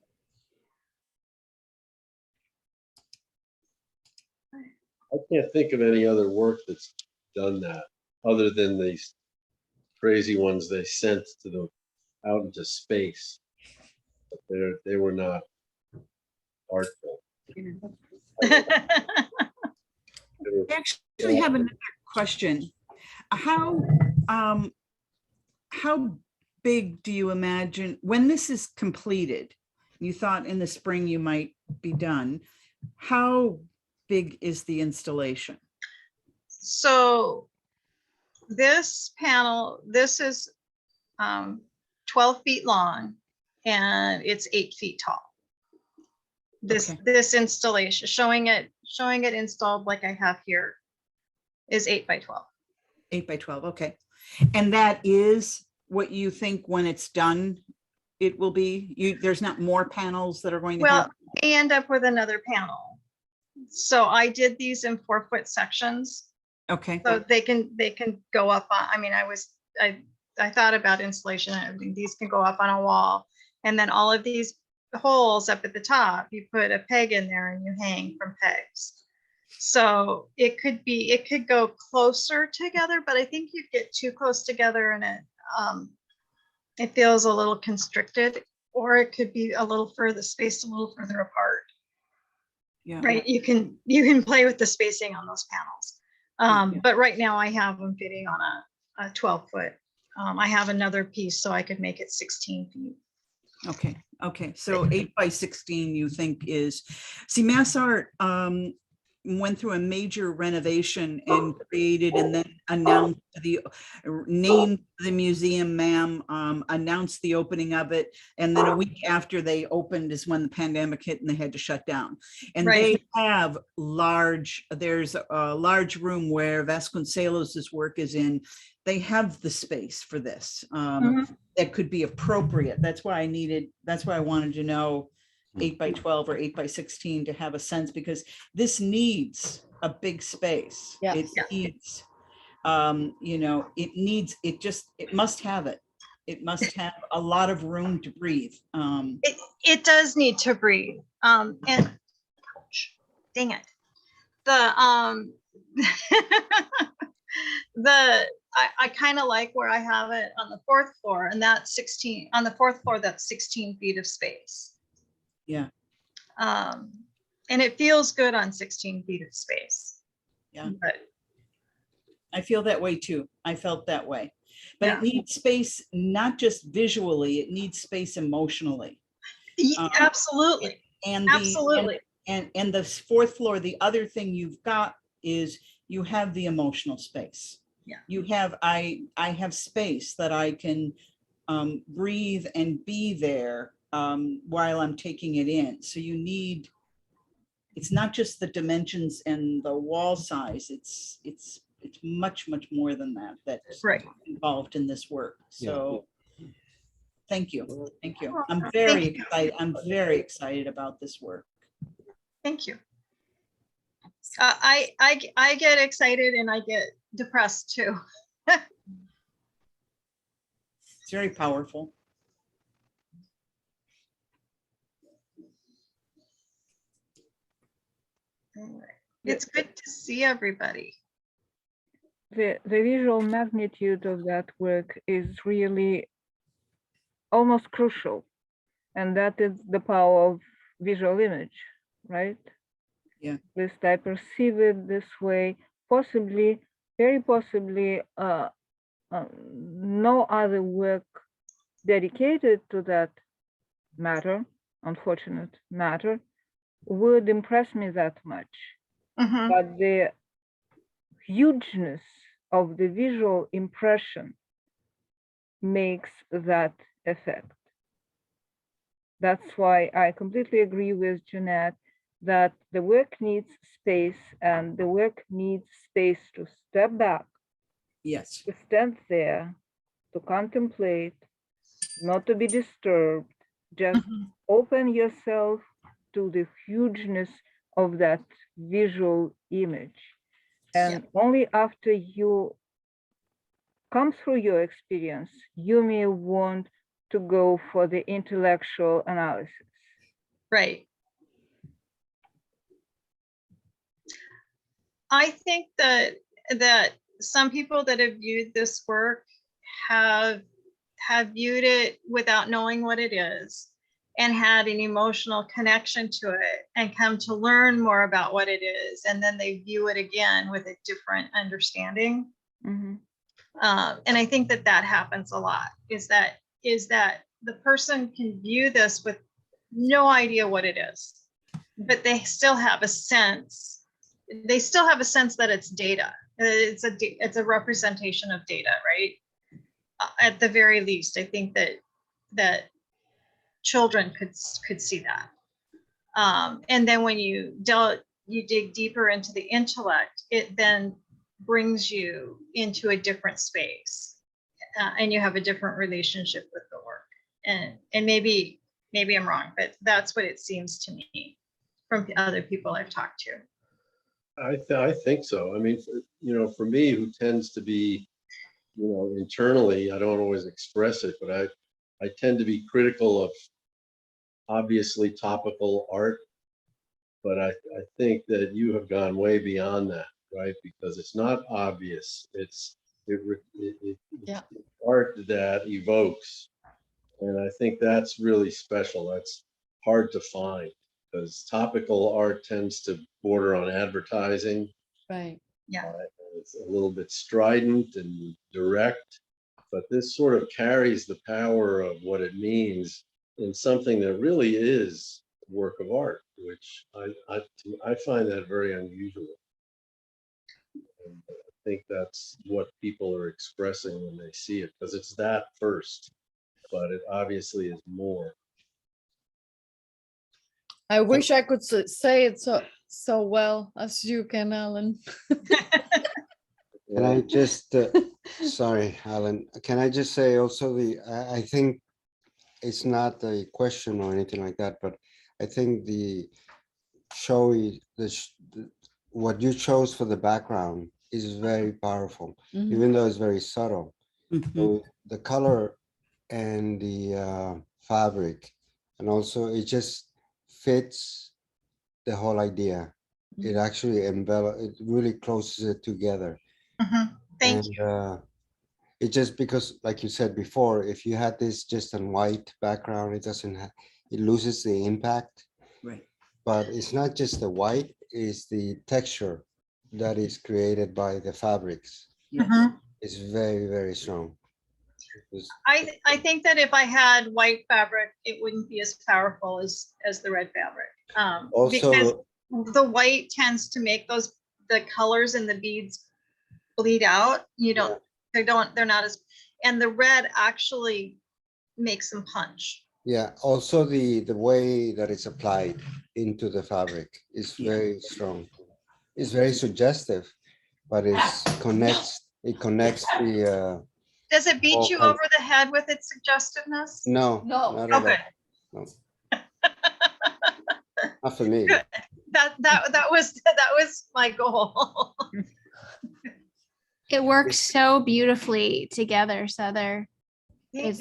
I can't think of any other work that's done that other than these crazy ones they sent out into space. But they were not artful. I actually have another question. How big do you imagine when this is completed? You thought in the spring you might be done. How big is the installation? So this panel, this is 12 feet long and it's 8 feet tall. This installation, showing it installed like I have here, is 8 by 12. 8 by 12, okay. And that is what you think when it's done it will be? There's not more panels that are going to Well, happen? I end up with another panel. So I did these in 4-foot sections. Okay. So they can go up on, I mean, I thought about insulation and everything. These can go up on a wall. And then all of these holes up at the top, you put a peg in there and you hang from pegs. So it could go closer together, but I think you get too close together and it feels a little constricted, or it could be a little further spaced, a little further apart. Yeah. Right. You can play with the spacing on those panels. But right now I have them fitting on a 12-foot I have another piece so I could make it 16 feet. Okay, so 8 by 16 you think is, see, Mass Art went through a major renovation and created and then announced the named the museum, ma'am, announced the opening of it, and then a week after they opened is when the pandemic hit and they had to shut down. And Right. they have there's a large room where Vasconcelos's work is in. They have the space for this. That could be appropriate. That's why I wanted to know 8 by 12 or 8 by 16 to have a sense, because this needs a big space. Yeah. It needs, you know, it must have it. It must have a lot of room to breathe. It does need to breathe. And ouch, dang it. I kind of like where I have it on the 4th floor, and that's 16 on the 4th floor. That's 16 feet of space. Yeah. And it feels good on 16 feet of space. Yeah. But I feel that way too. I felt that way. But Yeah. it needs space, not just visually, it needs space emotionally. Absolutely. And Absolutely. And the 4th floor, the other thing you've got is you have the emotional space. Yeah. You have, I have space that I can breathe and be there while I'm taking it in. So you need, it's not just the dimensions and the wall size, it's much more than that that's Right. involved in this work. So thank you. I'm Thank very you. excited. I'm very excited about this work. Thank you. I get excited and I get depressed too. It's very powerful. It's good to see everybody. The visual magnitude of that work is really almost crucial. And that is the power of visual image, right? Yeah. At least I perceive it this way, possibly, very possibly, no other work dedicated to that matter, unfortunate matter, would impress me that much. Mhm. But the hugeness of the visual impression makes that effect. That's why I completely agree with Jeanette that the work needs space, and the work needs space to step back, Yes. to stand there, to contemplate, not to be disturbed, just Mhm. open yourself to the hugeness of that visual image. And only after you come through your experience, you may want to go for the intellectual analysis. Right. I think that some people that have viewed this work have viewed it without knowing what it is and had an emotional connection to it and come to learn more about what it is, and then they view it again with a different understanding. Mm-hmm. And I think that happens a lot, is that the person can view this with no idea what it is, but they still have a sense. They still have a sense that it's data. It's a representation of data, right? At the very least, I think that children could see that. And then when you dig deeper into the intellect, it then brings you into a different space, and you have a different relationship with the work. And maybe I'm wrong, but that's what it seems to me from the other people I've talked to. I think so. I mean, for me, who tends to be, internally, I don't always express it, but I tend to be critical of obviously topical art, but I think that you have gone way beyond that, right? Because it's not obvious. It's art that evokes, and I think that's really special. That's hard to find, because topical art tends to border on advertising. Right. Yeah. It's a little bit strident and direct. but this sort of carries the power of what it means in something that really is a work of art, which I find that very unusual. And I think that's what people are expressing when they see it, because it's that first, but it obviously is more. I wish I could say it so well as you can, Alan. Can I just, sorry, Alan, can I just say also I think it's not a question or anything like that, but I think the what you chose for the background is very powerful, Mhm. even though it's very subtle. Mhm. So the color and the fabric, and also it just fits the whole idea. It actually it really closes it together. Mhm. Thank And you. it just, because like you said before, if you had this just on white background, it doesn't have, it loses the impact. Right. But it's not just the white, it's the texture that is created by the fabrics. Yes. Mhm. It's very, very strong. It's- I think that if I had white fabric, it wouldn't be as powerful as the red fabric. Because Also, the white tends to make the colors in the beads bleed out. They're not as, and the red actually makes them punch. yeah, also the way that it's applied into the fabric is Yeah. very strong. It's very suggestive, but it connects the Does it beat whole you con- over the head with its suggestiveness? no, No. not at Okay. all. No, not for me. Good. That was my goal. It works so beautifully together, Souther. Thank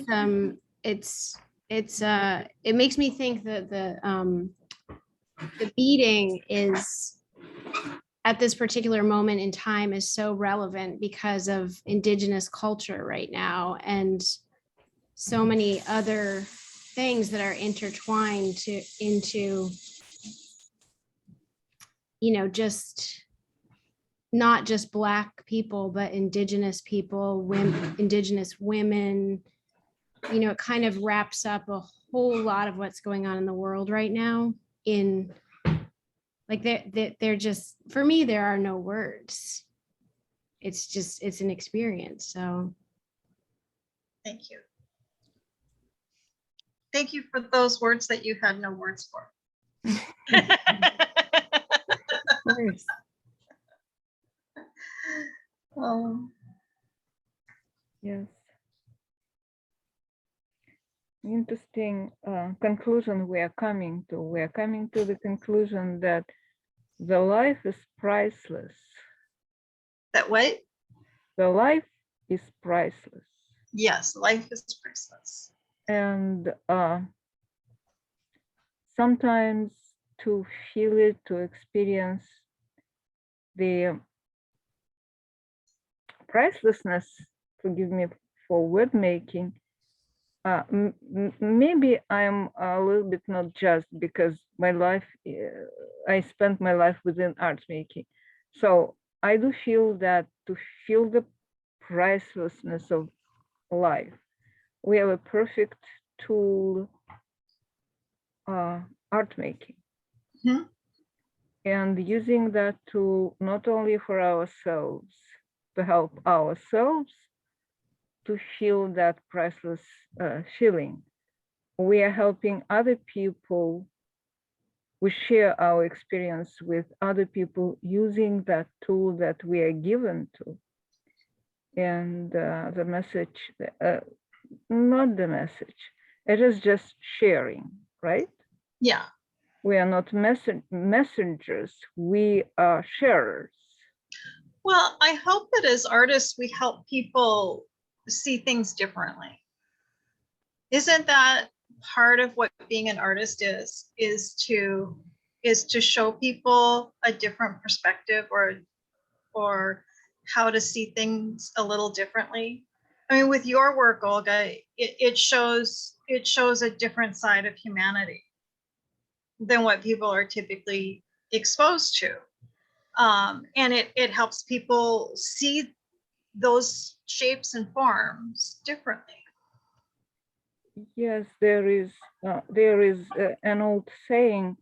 It makes me think that the beading is at this particular moment in time is so relevant because of Indigenous culture right now and so many other things that are intertwined into just not just Black people, but Indigenous people, Indigenous women. It kind of wraps up a whole lot of what's going on in the world right now. They're just, for me, there are no words. It's an experience. So Thank you. Thank you for those words that you had no words for. Yes. Interesting conclusion we are coming to. We are coming to the conclusion that the life is priceless. That what? The life is priceless. Yes, life is priceless. And sometimes to feel it, to experience the pricelessness, forgive me for word making, maybe I'm a little bit not just because my life, I spent my life within art making. So I do feel that to feel the pricelessness of life, we have a perfect tool, art making. Mhm. And using that tool not only for ourselves, to help ourselves to feel that priceless feeling, we are helping other people. We share our experience with other people using that tool that we are given to. And the message, not the message, it is just sharing, right? Yeah. We are not messengers, we are sharers. Well, I hope that as artists, we help people see things differently. Isn't that part of what being an artist is to show people a different perspective or how to see things a little differently? I mean, with your work, Olga, it shows a different side of humanity than what people are typically exposed to. And it helps people see those shapes and forms differently. Yes, there is an old saying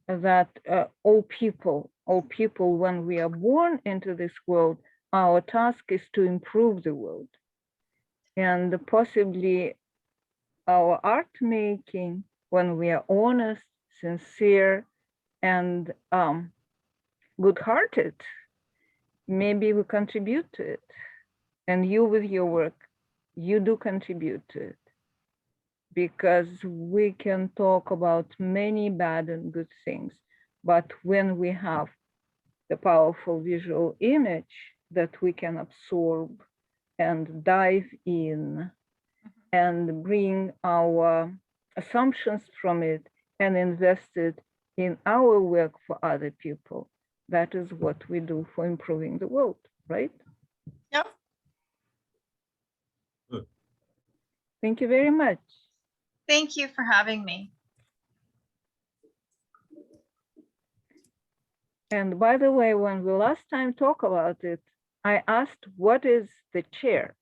that all people, when we are born into this world, our task is to improve the world. And possibly our art making, when we are honest, sincere, and good-hearted, maybe we contribute to it. And you with your work, you do contribute to it. Because we can talk about many bad and good things, but when we have the powerful visual image that we can absorb and dive in and bring our assumptions from it and invest it in our work for other people, that is what we do for improving the world, right? Yep. Thank you very much. Thank you for having me. And by the way, when we last time talked about it, I asked, what is the chair?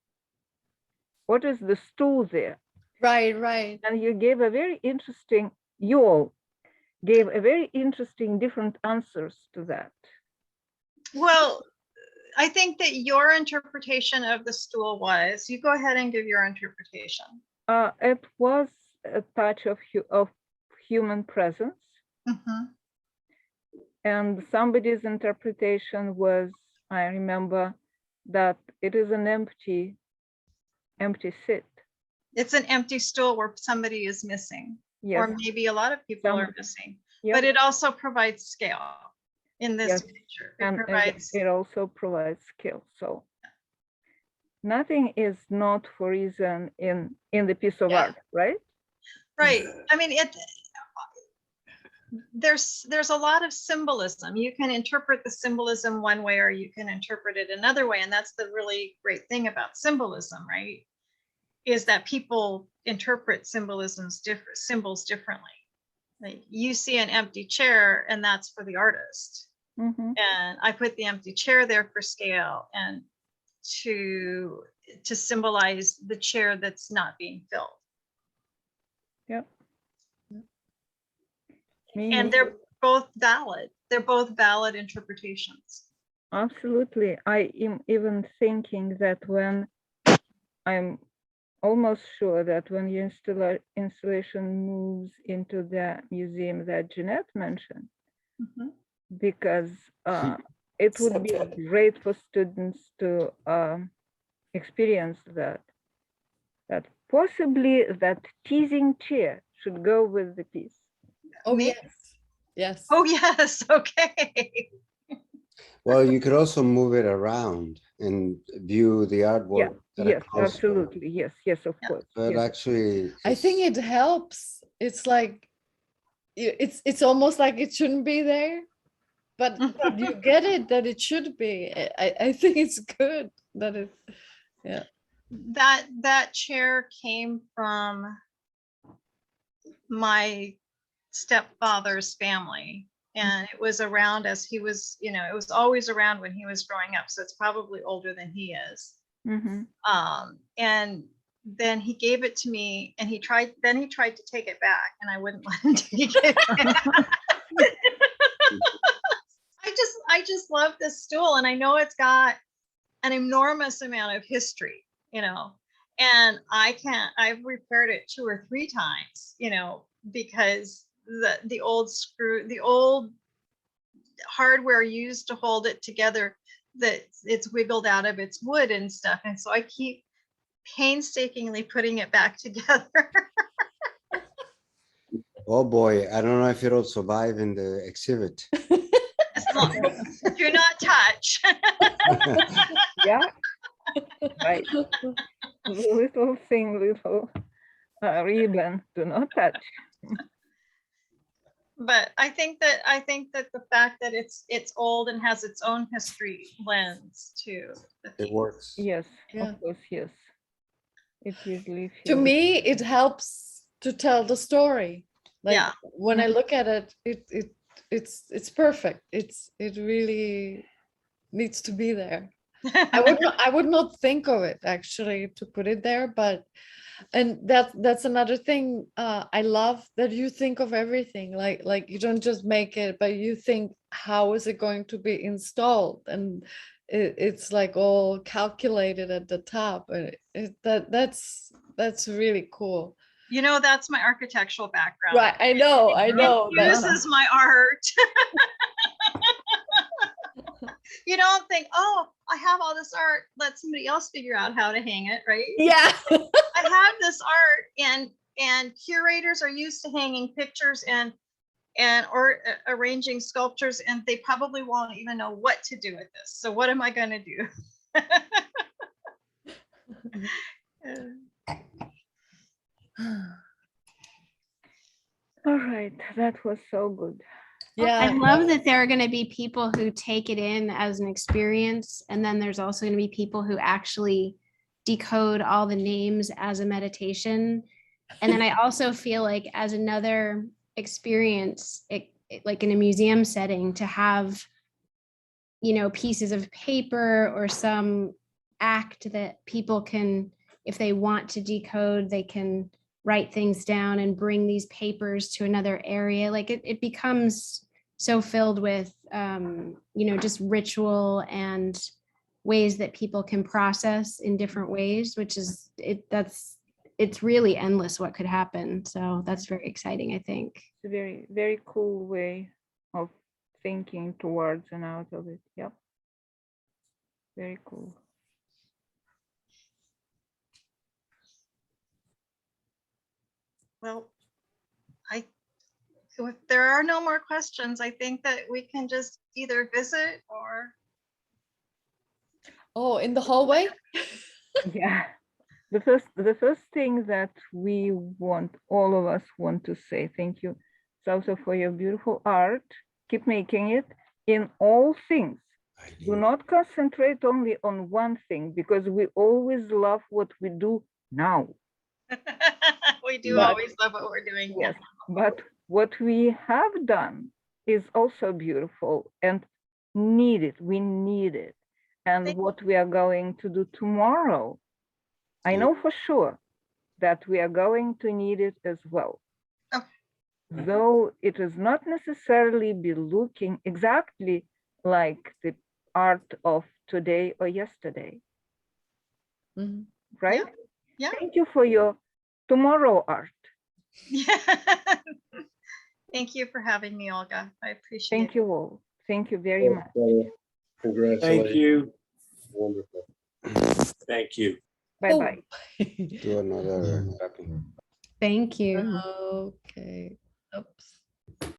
What is the stool there? Right, right. And you gave a very interesting, you all gave a very interesting different answers to that. Well, I think that your interpretation of the stool was, you go ahead and give your interpretation. It was a touch of human presence. Mhm. And somebody's interpretation was, I remember, that it is an empty seat. It's an empty stool where somebody is missing, Yes. or maybe a lot of people are Somebody. missing. Yep. But it also provides scale in this Yes. picture. It And provides, it also provides skill. So nothing is not for reason in the piece of Yeah. art, right? right. I mean, there's a lot of symbolism. You can interpret the symbolism one way, or you can interpret it another way. And that's the really great thing about symbolism, right? Is that people interpret symbols differently. Like, you see an empty chair and that's for the artist. Mm-hmm. And I put the empty chair there for scale and to symbolize the chair that's not being filled. Yep. And they're both valid. They're both valid interpretations. Absolutely. I am even thinking that when I'm almost sure that when your installation moves into the museum that Jeanette mentioned, Mhm. because it would So be good. great for students to experience that possibly that teasing chair should go with the piece. Oh, Me? yes. Yes. Oh, yes. Okay. Well, you could also move it around and view the artwork at a Yes, closer. absolutely. Yes, of Yeah. course. But Yes. actually, I think it helps. It's like it's almost like it shouldn't be there, but you get it that it should be. I think it's good that it, yeah. That chair came from my stepfather's family, and it was around as he was, it was always around when he was growing up. So it's probably older than he is. Mm-hmm. And then he gave it to me, and he tried to take it back, and I wouldn't let him take it back. I just love this stool, and I know it's got an enormous amount of history, and I've repaired it 2 or 3 times, because the old hardware used to hold it together, that it's wiggled out of its wood and stuff. And so I keep painstakingly putting it back together. oh boy, I don't know if it'll survive in the exhibit. Do not touch. Yeah. Right. Little ribbon, do not touch. But I think that the fact that it's old and has its own history lends to the It piece. works. Yes, Yeah. of course, yes. It usually To feels. me, it helps to tell the story. Like Yeah. when I look at it, it's perfect. It really needs to be there. I would not think of it actually to put it there, but and that's another thing I love, that you think of everything, like you don't just make it, but you think how is it going to be installed, and it's like all calculated at the top, and that's really cool. You know, that's my architectural background. Right, I know This that. is my art. You don't think, oh, I have all this art, let somebody else figure out how to hang it, right? Yeah. I have this art, and curators are used to hanging pictures and or arranging sculptures, and they probably won't even know what to do with this. So what am I going to do? All right, that was so good. Yeah. I love that there are going to be people who take it in as an experience. And then there's also going to be people who actually decode all the names as a meditation. And then I also feel like as another experience, like in a museum setting, to have, pieces of paper or some act that people can, if they want to decode, they can write things down and bring these papers to another area. Like it becomes so filled with, just ritual and ways that people can process in different ways, which is, it's really endless what could happen. So that's very exciting, I think. It's a very, very cool way of thinking towards and out of it. Yep. Very cool. Well, if there are no more questions, I think that we can just either visit or. Oh, in the hallway? Yeah. The first thing that we want, all of us want to say, thank you, Salsa, for your beautiful art. Keep making it in all things. Do not concentrate only on one thing, because we always love what we do now. We do But- always love what we're doing. Yes, but what we have done is also beautiful and needed. We need it. And Thank- what we are going to do tomorrow, I know for sure that we are going to need it as well. Okay. Though it is not necessarily be looking exactly like the art of today or yesterday, Mhm. right? Yeah. Thank you for your tomorrow art. Yeah. Thank you for having me, Olga. I appreciate Thank it. you all. Thank you very much. Congratulations. Thank you. Wonderful. Thank you. Bye-bye. Do another tapping. Thank you. Okay. Oops.